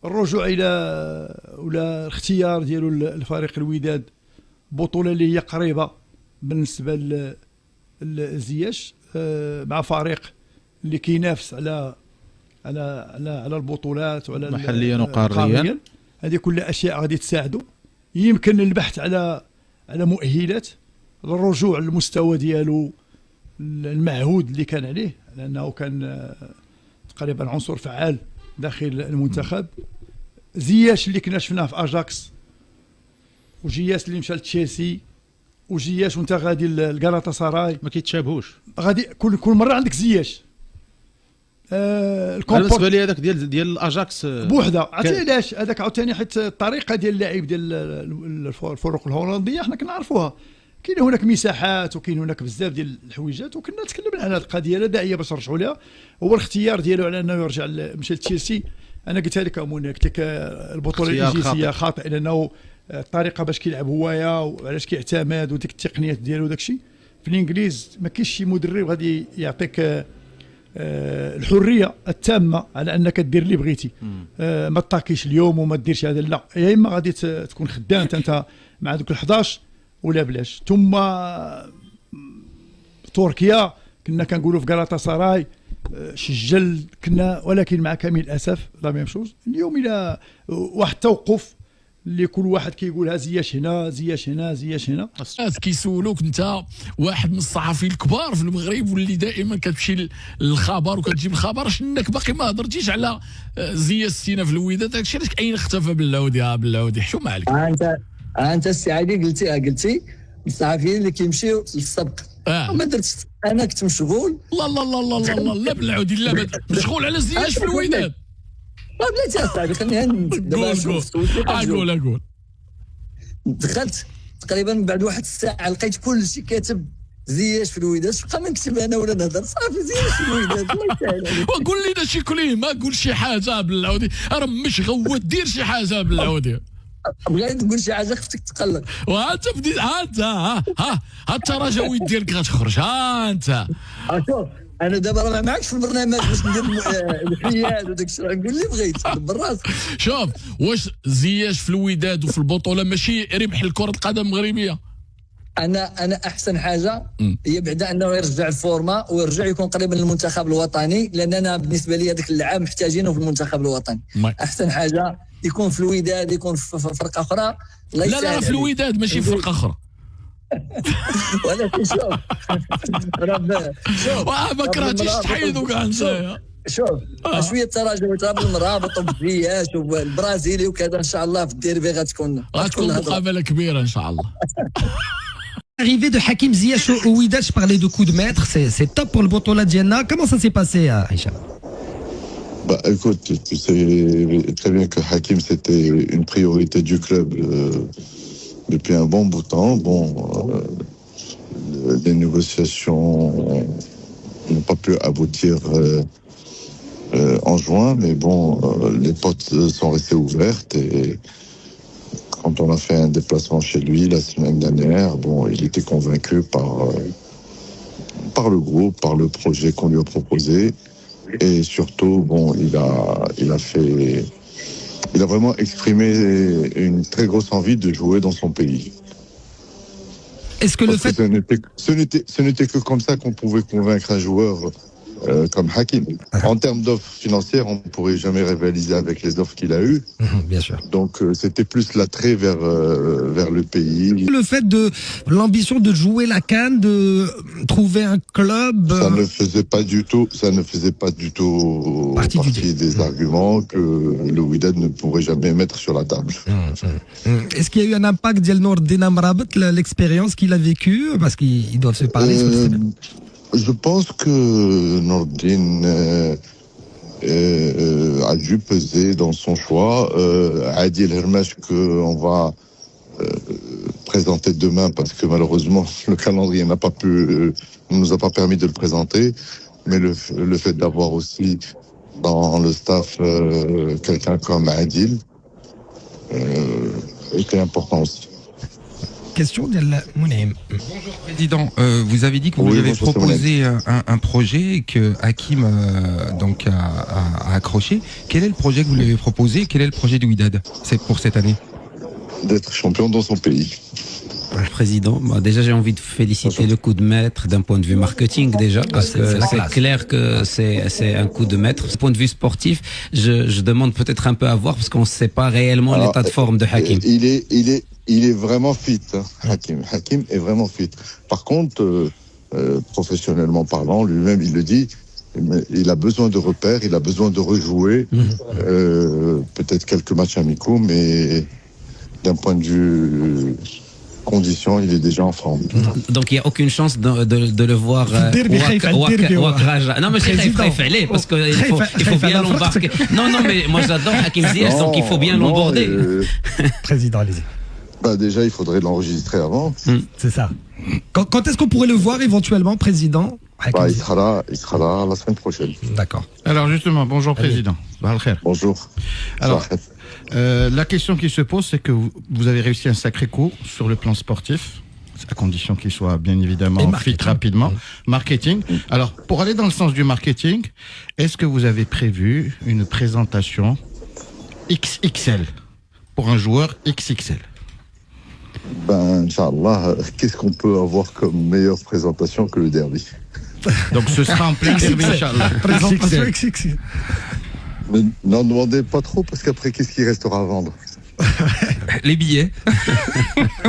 الرجوع الى ولا الاختيار ديالو الفريق الوداد بطوله اللي هي قريبه بالنسبه لزياش مع فريق اللي كينافس على البطولات وعلى محليا وقاريا. هذه كل اشياء غادي تساعده. يمكن البحث على مؤهلات للرجوع للمستوى ديالو المعهود اللي كان عليه، لانه كان تقريبا عنصر فعال داخل المنتخب. زياش اللي كنا شفناه في اجاكس، وجياس اللي مشى لتشيلسي، وجياش وانت غادي لغالاتا سراي، ما كيتشابهوش. غادي كل مره عندك زياش. بالنسبه لي هذاك ديال الاجاكس بوحده. عرفتي علاش؟ هذاك عاوتاني حيت الطريقه ديال اللعب ديال الفرق الهولنديه حنا كنعرفوها. كاين هناك مساحات وكاين هناك بزاف ديال الحويجات، وكنا تكلمنا على هذه القضيه لا داعيه باش نرجعوا لها. هو الاختيار ديالو على انه يرجع مشى لتشيلسي. انا قلتها لك امون، قلت لك البطوله الانجليزيه خاطئه لانه الطريقه باش كيلعب هوايا وعلاش كيعتمد وديك التقنيات ديالو وداك الشيء. في الانجليز ما كاينش شي مدرب غادي يعطيك الحريه التامه على انك دير اللي بغيتي. ما تطاكيش اليوم وما ديرش هذا، لا. يا اما غادي تكون خدام انت مع دوك ال11 ولا بلاش. ثم تركيا كنا كنقولوا في غالاتا سراي سجل كنا، ولكن مع كامل الاسف لا ميم شوز. اليوم الى واحد التوقف اللي كل واحد كيقولها زياش هنا زياش هنا زياش هنا. كيسولوك انت واحد من الصحفيين الكبار في المغرب واللي دائما كتمشي للخبر وكتجيب الخبر، شنك باقي ما هضرتيش على زياش سينا في الوداد؟ داكشي علاش اين اختفى بالعودي؟ بالعودي حشوم عليك. انت السي علي قلتي الصحفيين اللي كيمشيو للسبق. ما درتش، انا كنت مشغول. لا لا لا لا لا لا بالعودي، لا مشغول على زياش في الوداد. بلاتي اصاحبي خليني قول. دخلت تقريبا بعد واحد الساعه لقيت كل شيء كاتب زياش في الوداد. بقى ما نكتب انا ولا نهضر، صافي زياش في الوداد. الله يسهل عليك. وقول لنا شي كليه، ما قول شي حاجه بالعودي، راه مش غوت دير شي حاجه بالعودي. بغيت تقول شي حاجه خفتك تقلق. وانت بديت ها التراجوي ديالك غتخرج. انت شوف انا دابا راه ما معكش في البرنامج باش ندير الحياد وداك الشيء، نقول اللي بغيت بالراس. شوف، واش زياش في الوداد وفي البطوله ماشي ربح الكره القدم المغربيه؟ انا احسن حاجه هي بعدا انه يرجع الفورما ويرجع يكون قريب من المنتخب الوطني، لاننا بالنسبه لي هذاك اللعاب محتاجينه في المنتخب الوطني. احسن حاجه يكون في الوداد، يكون في فرقه اخرى. لا في الوداد ماشي في فرقه اخرى. ولكن شوف ما كرهتيش تحيدوا كاع نتايا. شوف شويه تراجع بالمرابط وبزياش والبرازيلي وكذا، ان شاء الله في الديربي غتكون مقابله كبيره ان شاء الله. Arrivée de Hakim Ziyech au Wydad, je parlais de coup de maître, c'est top pour le Botola Diana. Comment ça s'est passé, Aïcha? Bah écoute, tu sais très bien que Hakim c'était une priorité du club depuis un bon bout de temps. Bon, les négociations n'ont pas pu aboutir en juin, mais bon, les portes sont restées ouvertes et quand on a fait un déplacement chez lui la semaine dernière, bon, il était convaincu par le groupe, par le projet qu'on lui a proposé, et surtout, bon, il a vraiment exprimé une très grosse envie de jouer dans son pays. Est-ce que ce n'était que comme ça qu'on pouvait convaincre un joueur comme Hakim. En termes d'offres financières, on ne pourrait jamais rivaliser avec les offres qu'il a eues. Bien sûr. Donc c'était plus l'attrait vers le pays. Le fait de l'ambition de jouer la CAN, de trouver un club. Ça ne faisait pas du tout partie des arguments que le Wydad ne pourrait jamais mettre sur la table. Est-ce qu'il y a eu un impact d'El Noordin Amrabat, l'expérience qu'il a vécue, parce qu'ils doivent se parler. Je pense que Nordin a dû peser dans son choix. Adil Hermesh qu'on va présenter demain parce que malheureusement le calendrier ne nous a pas permis de le présenter. Mais le fait d'avoir aussi dans le staff quelqu'un comme Adil était important aussi. question de Mounaim. Bonjour Président, vous avez dit que vous Oui, avez bonjour, proposé un projet que Hakim donc a accroché. Quel est le projet que vous lui avez proposé? Quel est le projet de Wydad pour cette année? D'être champion dans son pays. Président, déjà j'ai envie de féliciter le coup de maître d'un point de vue marketing déjà, parce que c'est clair que c'est un coup de maître. Du point de vue sportif, je demande peut-être un peu à voir, parce qu'on ne sait pas réellement l'état de forme de Hakim. Il est vraiment fit, hein, Hakim. Hakim est vraiment fit. Par contre, professionnellement parlant, lui-même il le dit, il a besoin de repères, il a besoin de rejouer, peut-être quelques matchs amicaux, mais d'un point de vue conditions, il est déjà en forme. Donc il n'y a aucune chance de le voir non mais c'est parce qu'il faut bien l'embarquer. Non mais moi j'adore Hakim Ziyech, donc il faut bien l'emborder. Président, allez-y. Déjà, il faudrait l'enregistrer avant. C'est ça. Quand est-ce qu'on pourrait le voir éventuellement, Président? Il sera là la semaine prochaine. D'accord. Alors justement, bonjour Président. Bonjour. Alors, la question qui se pose, c'est que vous avez réussi un sacré coup sur le plan sportif, à condition qu'il soit bien évidemment fit rapidement. Marketing. Alors, pour aller dans le sens du marketing, est-ce que vous avez prévu une présentation XXL pour un joueur XXL? Inch'Allah, qu'est-ce qu'on peut avoir comme meilleure présentation que le derby? Donc ce sera en plein derby, Inch'Allah. Présentation XXL. N'en demandez pas trop, parce qu'après, qu'est-ce qui restera à vendre? Les billets,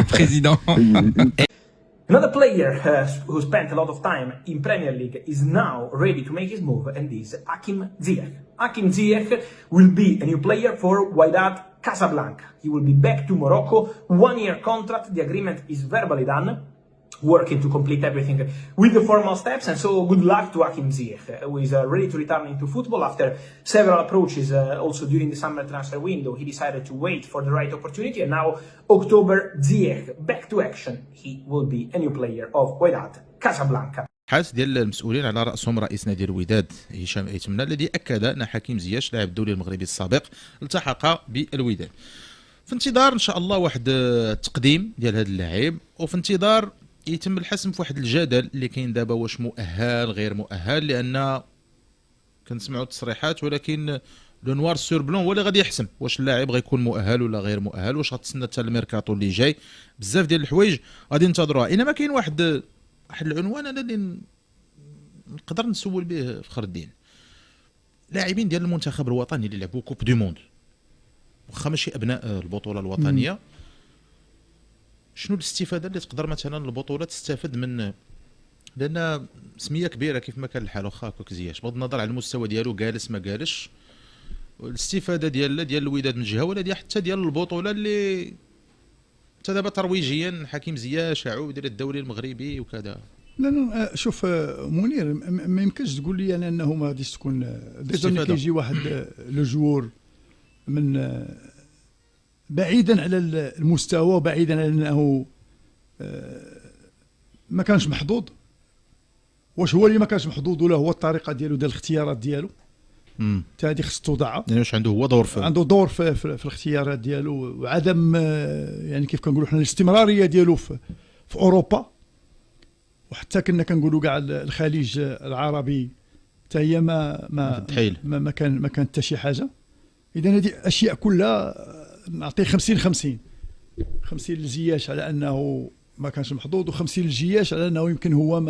Président. Another player who spent a lot of time in Premier League is now ready to make his move, and is Hakim Ziyech. Hakim Ziyech will be a new player for Wydad Casablanca. He will be back to Morocco, 1-year contract, the agreement is verbally done, working to complete everything with the formal steps, and so good luck to Hakim Ziyech, who is ready to return into football after several approaches also during the summer transfer window. He decided to wait for the right opportunity, and now October, Ziyech back to action. He will be a new player of Wydad Casablanca. حاس ديال المسؤولين على راسهم رئيس نادي الوداد هشام ايتمنى الذي اكد ان حكيم زياش لاعب الدولي المغربي السابق التحق بالوداد في انتظار ان شاء الله واحد التقديم ديال هذا اللاعب، وفي انتظار يتم الحسم في واحد الجدل اللي كاين دابا واش مؤهل غير مؤهل، لان كنسمعوا التصريحات ولكن لو نوار سور بلون هو اللي غادي يحسم واش اللاعب غيكون مؤهل ولا غير مؤهل، واش غتسنى حتى الميركاتو اللي جاي. بزاف ديال الحوايج غادي ننتظروها. انما كاين واحد العنوان انا اللي نقدر نسول به فخر الدين. لاعبين ديال المنتخب الوطني اللي لعبوا كوب دو موند واخا ماشي ابناء البطوله الوطنيه، شنو الاستفاده اللي تقدر مثلا البطوله تستفد من، لان سميه كبيره كيف ما كان الحال واخا هكاك زياش بغض النظر على المستوى ديالو جالس ما جالش، الاستفاده ديال الوداد من جهه ولا حتى ديال البطوله اللي حتى دابا ترويجيا حكيم زياش عود الى الدوري المغربي وكذا. لا شوف منير، ما يمكنش تقول لي انا انه ما غاديش تكون ديجا كيجي واحد لو جوور من بعيدا على المستوى، بعيدا على انه ما كانش محظوظ. واش هو اللي ما كانش محظوظ ولا هو الطريقه ديالو ديال الاختيارات ديالو؟ حتى هذه خص توضع، يعني واش عنده هو دور عنده دور في الاختيارات ديالو، وعدم يعني كيف كنقولوا حنا الاستمراريه ديالو في اوروبا، وحتى كنا كنقولوا كاع الخليج العربي حتى هي ما كان حتى شي حاجه. اذا هذه اشياء كلها نعطيه 50 لزياش على انه ما كانش محظوظ، و50 للجياش على انه يمكن هو ما